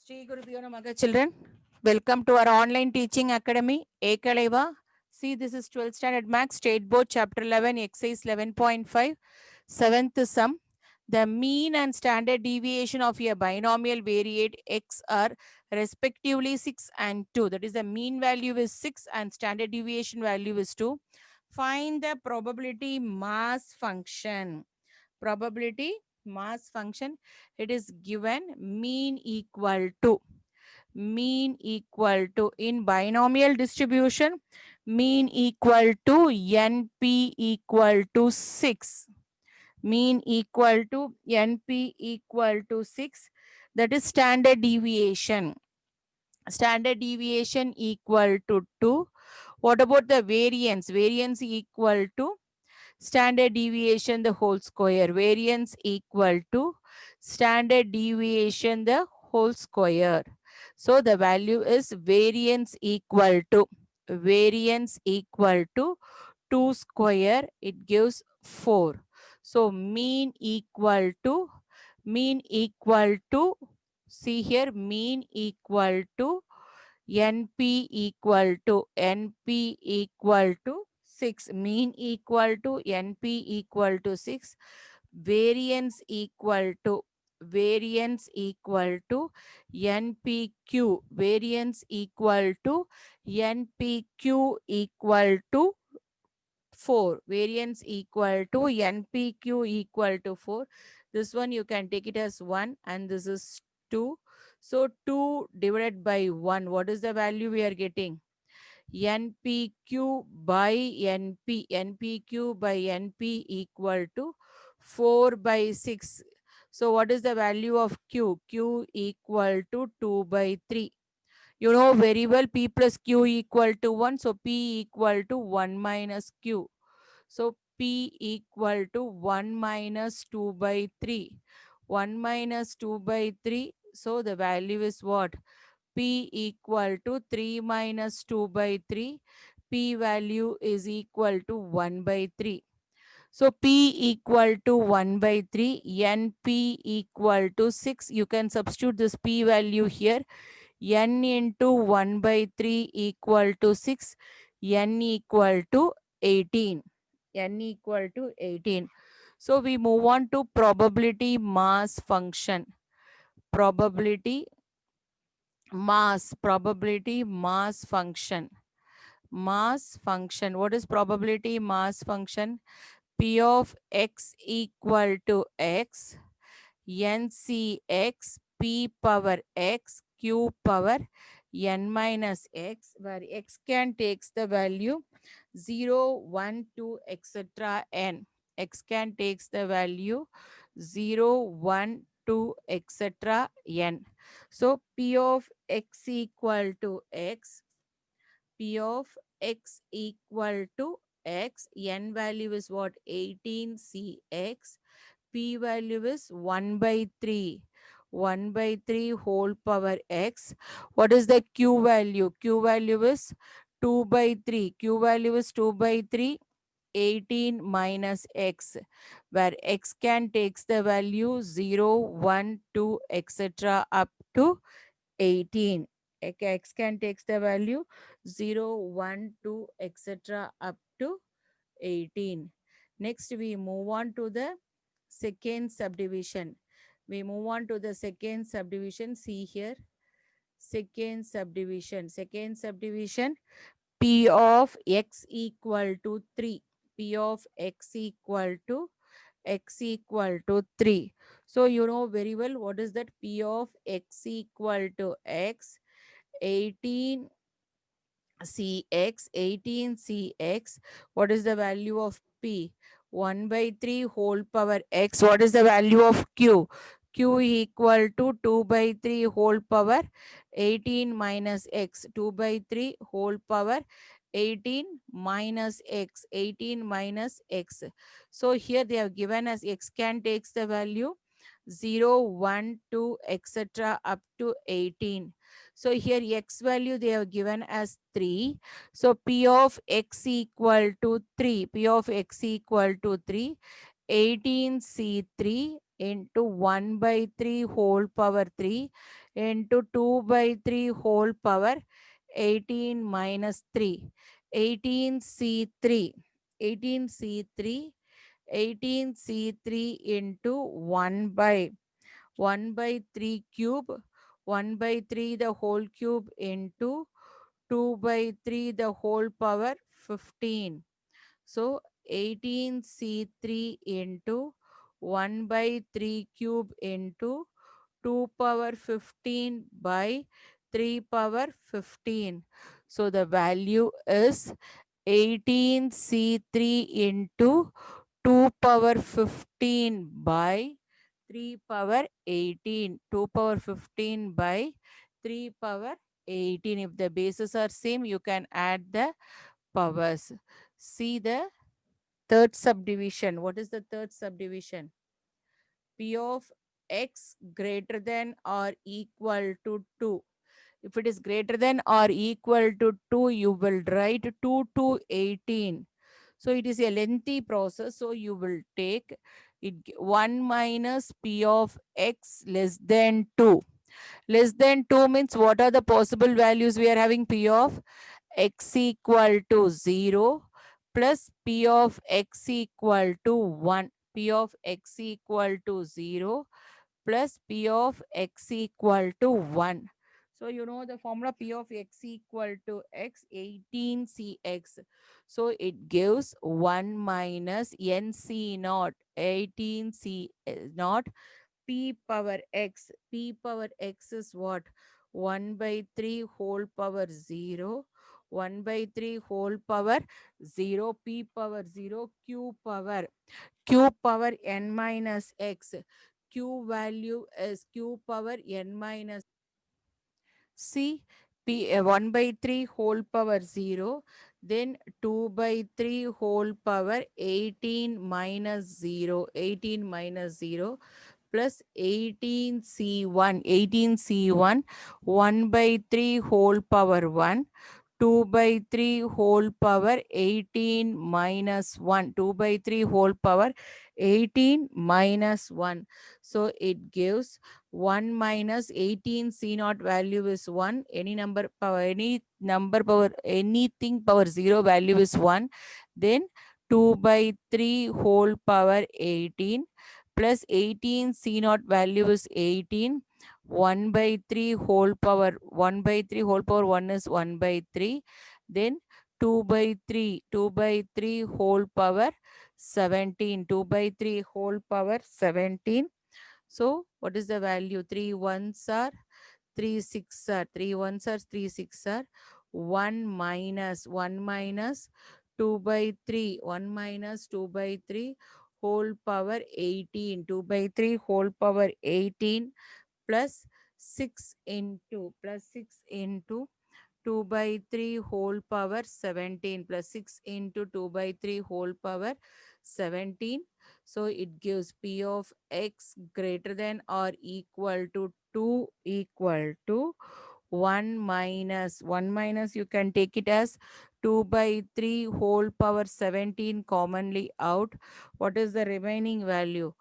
Shri Guru Pyo Namaha, children. Welcome to our online teaching academy, Ekaleva. See, this is 12th standard max, state board, chapter 11, exercise 11.5, 7th sum. The mean and standard deviation of a binomial variate x are respectively 6 and 2. That is, the mean value is 6 and standard deviation value is 2. Find the probability mass function. Probability mass function, it is given mean equal to in binomial distribution, mean equal to np equal to 6, mean equal to np equal to 6. That is standard deviation, equal to 2. What about the variance? Variance equal to standard deviation the whole square. Variance equal to standard deviation the whole square. So the value is variance equal to 2 square, it gives 4. So mean equal to see here, mean equal to NP equal to 6. Mean equal to NP equal to 6. Variance equal to NPQ. Variance equal to NPQ equal to 4. Variance equal to NPQ equal to 4. This one you can take it as 1 and this is 2. So 2 divided by 1. What is the value we are getting? NPQ by NP. NPQ by NP equal to 4 by 6. So what is the value of Q? Q equal to 2 by 3. You know very well P plus Q equal to 1. So P equal to 1 minus Q. So P equal to 1 minus 2 by 3. 1 minus 2 by 3. So the value is what? P equal to 3 minus 2 by 3. P value is equal to 1 by 3. So P equal to 1 by 3. NP equal to 6. You can substitute this P value here. N into 1 by 3 equal to 6. N equal to 18. N equal to 18. So we move on to probability mass function. Probability mass function. Mass function. What is probability mass function? P of x equal to x, NCx, P power x, Q power n minus x, where x can takes the value 0, 1, 2, etc. n. X can takes the value 0, 1, 2, etc. n. So P of x equal to x, P of x equal to x, n value is what? 18cx. P value is 1 by 3. 1 by 3 whole power x. What is the Q value? Q value is 2 by 3. Q value is 2 by 3. 18 minus x, where x can takes the value 0, 1, 2, etc. up to 18. X can takes the value 0, 1, 2, etc. up to 18. Next, we move on to the second subdivision. See here. Second subdivision. P of x equal to 3. P of x equal to 3. So you know very well what is that? P of x equal to x, 18 cx. What is the value of P? 1 by 3 whole power x. What is the value of Q? Q equal to 2 by 3 whole power 18 minus x. 2 by 3 whole power 18 minus x. 18 minus x. So here they have given us x can takes the value 0, 1, 2, etc. up to 18. So here x value they have given as 3. So P of x equal to 3. P of x equal to 3. 18C3. into 1 by 3 whole power 3 into 2 by 3 whole power 18 minus 3. 18C3. 18C3. 18C3 into 1 by 3 cube. 1 by 3 the whole cube into 2 by 3 the whole power 15. So 18C3 into 1 by 3 cube into 2 power 15 by 3 power 15. So the value is 18C3 into 2 power 15 by 3 power 18. 2 power 15 by 3 power 18. If the bases are same, you can add the powers. See the third subdivision. What is the third subdivision? P of x greater than or equal to 2. If it is greater than or equal to 2, you will write 2 to 18. So it is a lengthy process. So you will take it 1 minus P of x less than 2. Less than 2 means what are the possible values we are having? P of x equal to 0 plus P of x equal to 1. P of x equal to 0 plus P of x equal to 1. So you know the formula P of x equal to x 18cx. So it gives 1 minus nc naught 18c naught p power x. P power x is what? 1 by 3 whole power 0. 1 by 3 whole power 0. P power 0. Q power n minus x. Q value is q power n minus C. P 1 by 3 whole power 0, then 2 by 3 whole power 18 minus 0, 18 minus 0 plus 18C1, 18C1, 1 by 3 whole power 1, 2 by 3 whole power 18 minus 1, 2 by 3 whole power 18 minus 1. So it gives 1 minus 18 C naught value is 1. Any number power, anything power 0 value is 1. Then 2 by 3 whole power 18 plus 18 C naught value is 18. 1 by 3 whole power 1 by 3 whole power 1 is 1 by 3. Then 2 by 3 whole power 17. 2 by 3 whole power 17. So what is the value? 3 ones are 3 6 are 3 ones are 3 6 are 1 minus 2 by 3, 1 minus 2 by 3 whole power 18, 2 by 3 whole power 18 plus 6 into 2 by 3 whole power 17 plus 6 into 2 by 3 whole power 17. So it gives P of x greater than or equal to 2 equal to 1 minus you can take it as 2 by 3 whole power 17 commonly out. What is the remaining value?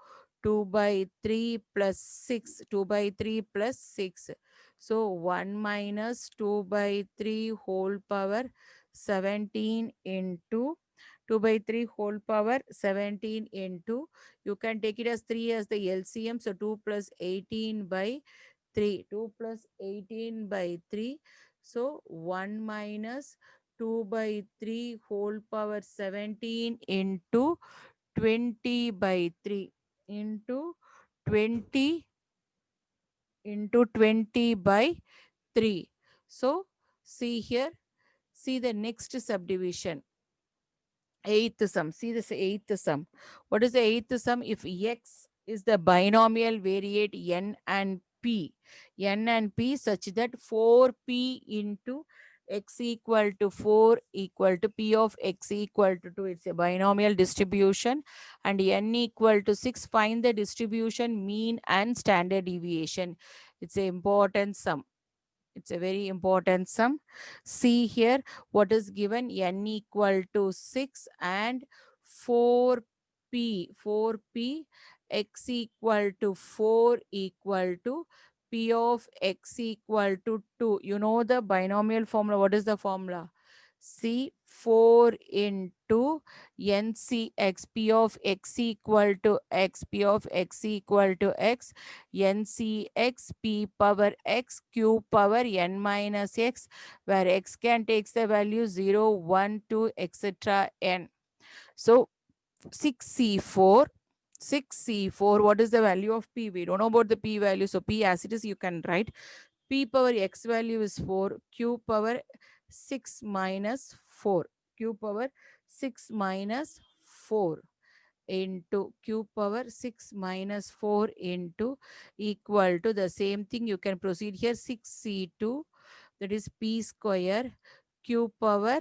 2 by 3 plus 6, 2 by 3 plus 6. So 1 minus 2 by 3 whole power 17 into 2 by 3 whole power 17 into, you can take it as 3 as the LCM. So 2 plus 18 by 3. 2 plus 18 by 3. So 1 minus 2 by 3 whole power 17 into 20 by 3 into 20 into 20 by 3. So see here, see the next subdivision. Eighth sum. See this eighth sum. What is the eighth sum? If x is the binomial variate n and p such that 4p into x equal to 4 equal to p of x equal to 2. It's a binomial distribution and n equal to 6. Find the distribution mean and standard deviation. It's an important sum. It's a very important sum. See here what is given, n equal to 6 and 4p x equal to 4 equal to p of x equal to 2. You know the binomial formula. What is the formula? C 4 into NCX, P of x equal to x, P of x equal to x, NCX P power x q power n minus x, where x can takes the value 0, 1, 2, etc. n. So 6C4, 6C4, what is the value of P? We don't know about the P value. So P as it is, you can write P power x value is 4, Q power 6 minus 4, Q power 6 minus 4 into Q power 6 minus 4 into equal to the same thing. You can proceed here 6C2, that is P square Q power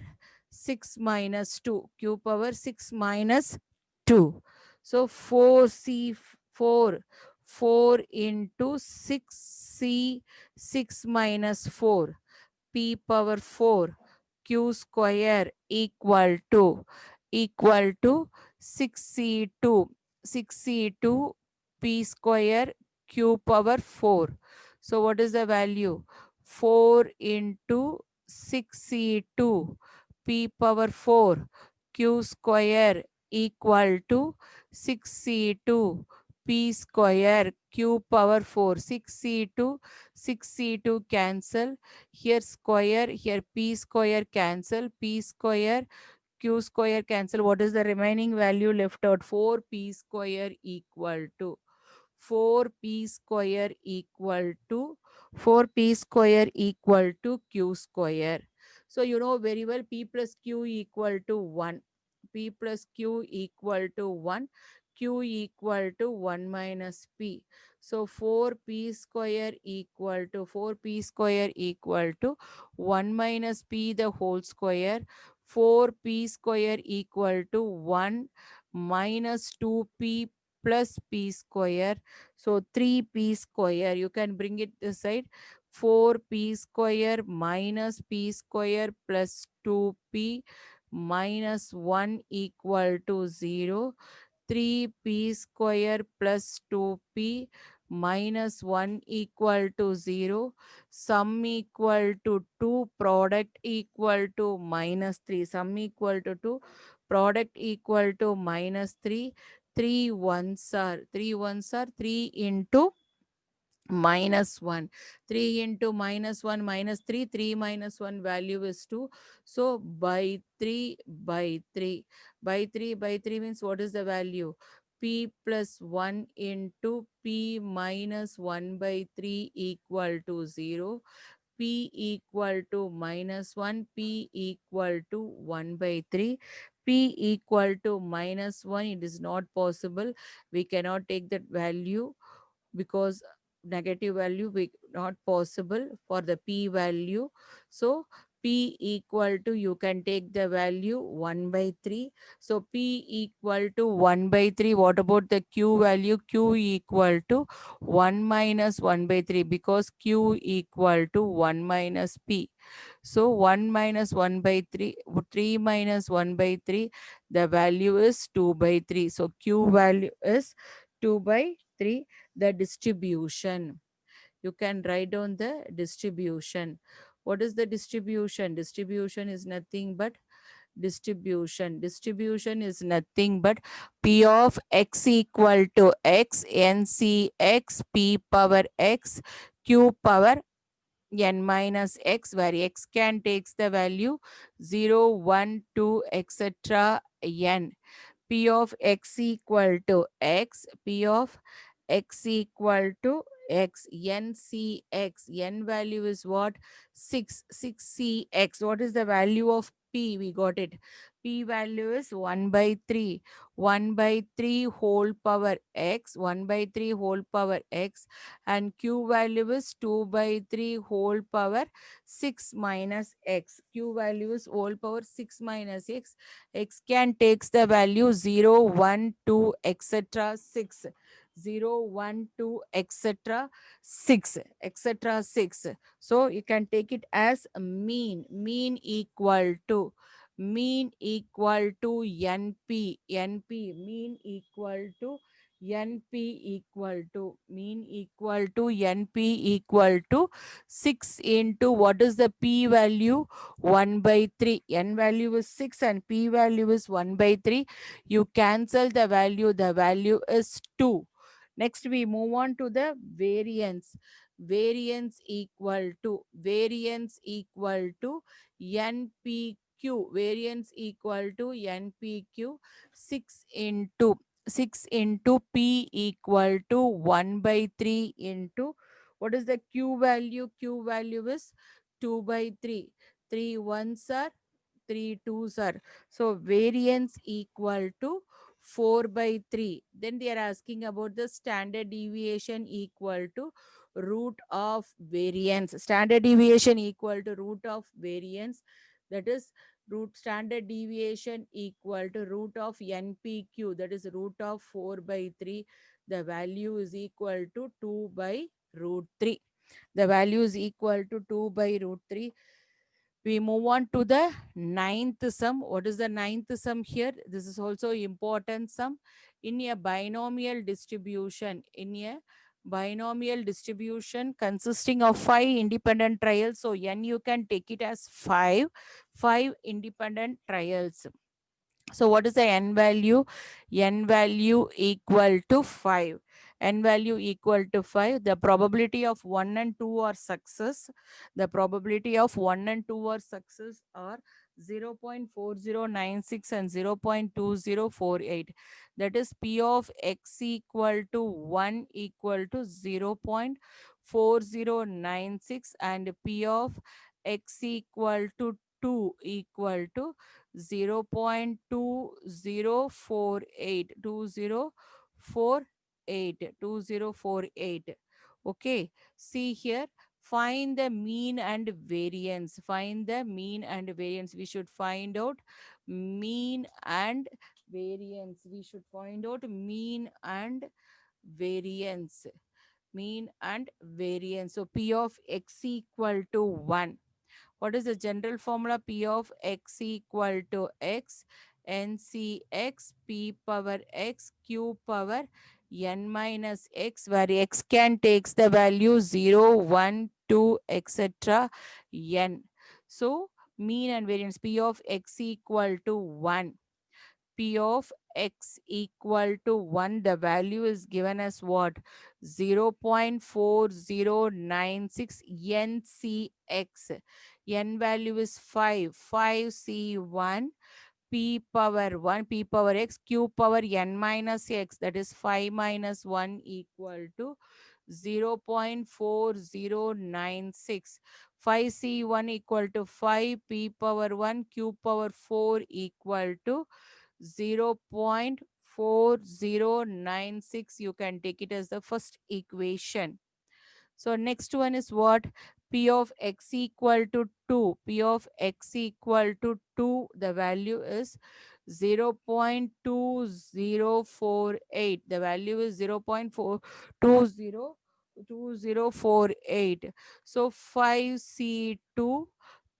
6 minus 2, Q power 6 minus 2. So 4C4, 4 into 6C 6 minus 4, P power 4 Q square equal to 6C2, 6C2 P square Q power 4. So what is the value? 4 into 6C2 P power 4 Q square equal to 6C2 P square Q power 4. 6C2, 6C2 cancel. Here square, here P square cancel. P square Q square cancel. What is the remaining value left out? 4P square equal to 4P square equal to 4P square equal to Q square. So you know very well P plus Q equal to 1. P plus Q equal to 1. Q equal to 1 minus P. So 4P square equal to 4P square equal to 1 minus P the whole square. 4P square equal to 1 minus 2P plus P square. So 3P square, you can bring it this side. 4P square minus P square plus 2P minus 1 equal to 0. 3P square plus 2P minus 1 equal to 0. Sum equal to 2, product equal to minus 3. Sum equal to 2, product equal to minus 3. 3 ones are 3 into minus 1. 3 into minus 1 minus 3, 3 minus 1 value is 2. So by 3 by 3 by 3 by 3 means what is the value? P plus 1 into P minus 1 by 3 equal to 0. P equal to minus 1, P equal to 1 by 3. P equal to minus 1, it is not possible. We cannot take that value because negative value not possible for the P value. So P equal to, you can take the value 1 by 3. So P equal to 1 by 3. What about the Q value? Q equal to 1 minus 1 by 3 because Q equal to 1 minus P. So 1 minus 1 by 3, 3 minus 1 by 3, the value is 2 by 3. So Q value is 2 by 3, the distribution. You can write down the distribution. What is the distribution? Distribution is nothing but distribution. Distribution is nothing but P of x equal to x, NC x, P power x, Q power n minus x, where x can takes the value 0, 1, 2, etc. n. P of x equal to x, P of x equal to x, n c x, n value is what? 6, 6cx. What is the value of P? We got it. P value is 1 by 3. 1 by 3 whole power x, 1 by 3 whole power x, and Q value is 2 by 3 whole power 6 minus x. Q value is whole power 6 minus x. X can takes the value 0, 1, 2, etc. 6. 0, 1, 2, etc. 6, etc. 6. So you can take it as a mean. Mean equal to NP. NP mean equal to NP equal to, mean equal to NP equal to 6 into, what is the P value? 1 by 3. N value is 6 and P value is 1 by 3. You cancel the value is 2. Next, we move on to the variance. Variance equal to NPQ. Variance equal to NPQ 6 into 6 into P equal to 1 by 3 into, what is the Q value? Q value is 2 by 3. 3 ones are, 3 twos are. So variance equal to 4 by 3. Then they are asking about the standard deviation equal to root of variance. Standard deviation equal to root of variance. That is root standard deviation equal to root of NPQ. That is root of 4 by 3. The value is equal to 2 by root 3. The value is equal to 2 by root 3. We move on to the ninth sum. What is the ninth sum here? This is also important sum. In a binomial distribution, consisting of 5 independent trials, so n you can take it as 5 independent trials. So what is the n value? N value equal to 5. N value equal to 5. The probability of 1 and 2 are success. The probability of 1 and 2 are success are 0.4096 and 0.2048. That is P of x equal to 1 equal to 0.4096 and P of x equal to 2 equal to 0.2048. Okay, see here, find the mean and variance. We should find out mean and variance. So P of x equal to 1. What is the general formula? P of x equal to x NCx p power x q power n minus x, where x can takes the value 0, 1, 2, etc. n. So mean and variance. P of x equal to 1. P of x equal to 1, the value is given as what? 0.4096 NCx. N value is 5. 5C1 P power 1, P power x, Q power n minus x, that is 5 minus 1 equal to 0.4096. 5C1 equal to 5, P power 1, Q power 4 equal to 0.4096. You can take it as the first equation. So next one is what? P of x equal to 2. P of x equal to 2. The value is 0.2048. The value is 0.42048. So 5C2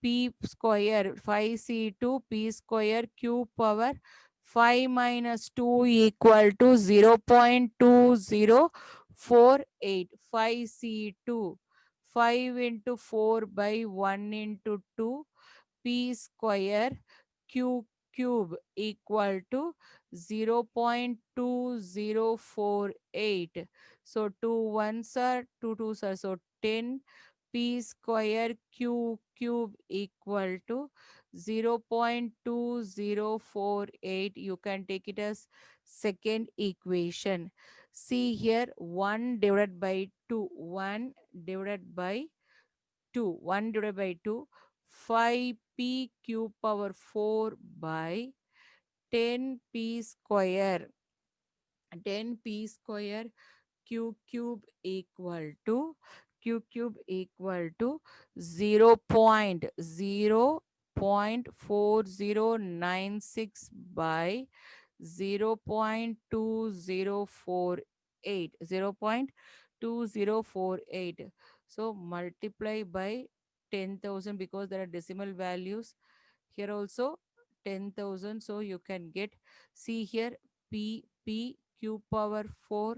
P square, 5C2 P square Q power 5 minus 2 equal to 0.2048. 5C2. 5 into 4 by 1 into 2 P square Q cube equal to 0.2048. So 2 ones are, 2 twos are, so 10 P square Q cube equal to 0.2048. You can take it as second equation. See here, 1 divided by 2. 1 divided by 2. 1 divided by 2. 5p cube power 4 by 10p square. 10p square q cube equal to 0.4096 by 0.2048. 0.2048. So multiply by 10,000 because there are decimal values here also 10,000. So you can get, see here, P q power 4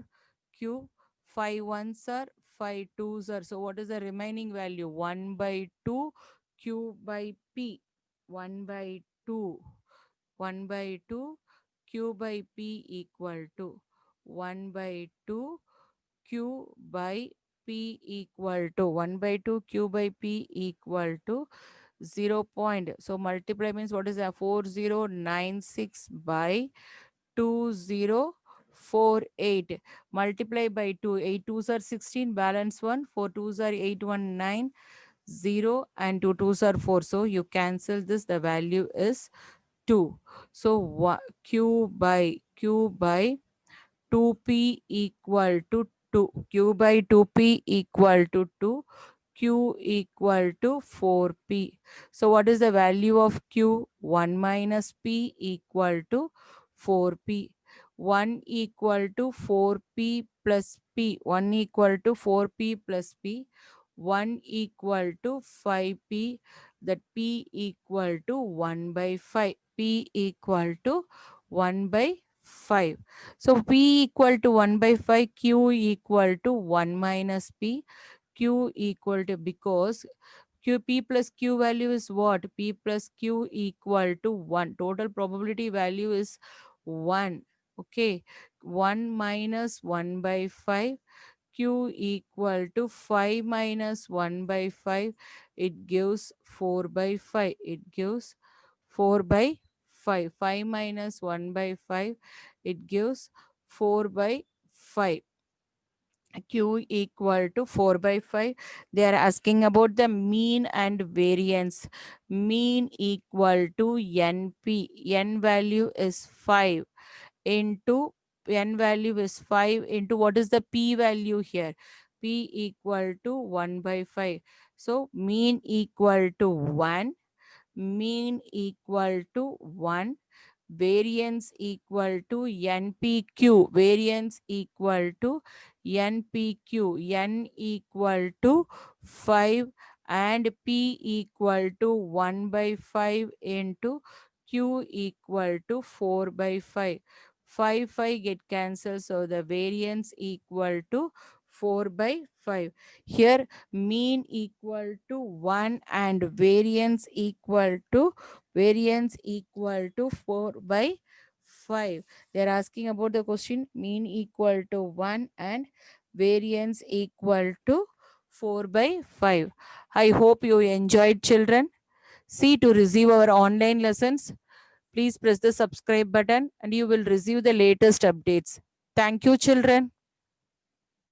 q. 5 ones are 5 twos are. So what is the remaining value? 1 by 2 q by p. 1 by 2. 1 by 2 q by p equal to 1 by 2 q by p equal to 1 by 2 q by p equal to 0 point. So multiply means what is that? 4096 by 2048. Multiply by 2. 8 twos are 16. Balance 1. 4 twos are 8. 1 9 0 and 2 twos are 4. So you cancel this. The value is 2. So q by 2p equal to 2. Q by 2p equal to 2. Q equal to 4p. So what is the value of Q? 1 minus p equal to 4p. 1 equal to 4p plus p. 1 equal to 4p plus p. 1 equal to 5p. That p equal to 1 by 5. P equal to 1 by 5. So p equal to 1 by 5, q equal to 1 minus p, q equal to, because q p plus q value is what? P plus q equal to 1. Total probability value is 1. Okay. 1 minus 1 by 5, q equal to 5 minus 1 by 5. It gives 4 by 5. It gives 4 by 5. 5 minus 1 by 5. It gives 4 by 5. Q equal to 4 by 5. They are asking about the mean and variance. Mean equal to NP. N value is 5 into n value is 5 into what is the p value here? P equal to 1 by 5. So mean equal to 1. Mean equal to 1. Variance equal to NPQ. Variance equal to NPQ. N equal to 5 and P equal to 1 by 5 into Q equal to 4 by 5. 5 get cancelled. So the variance equal to 4 by 5. Here mean equal to 1 and variance equal to 4 by 5. They're asking about the question mean equal to 1 and variance equal to 4 by 5. I hope you enjoyed, children. See, to receive our online lessons, please press the subscribe button and you will receive the latest updates. Thank you, children.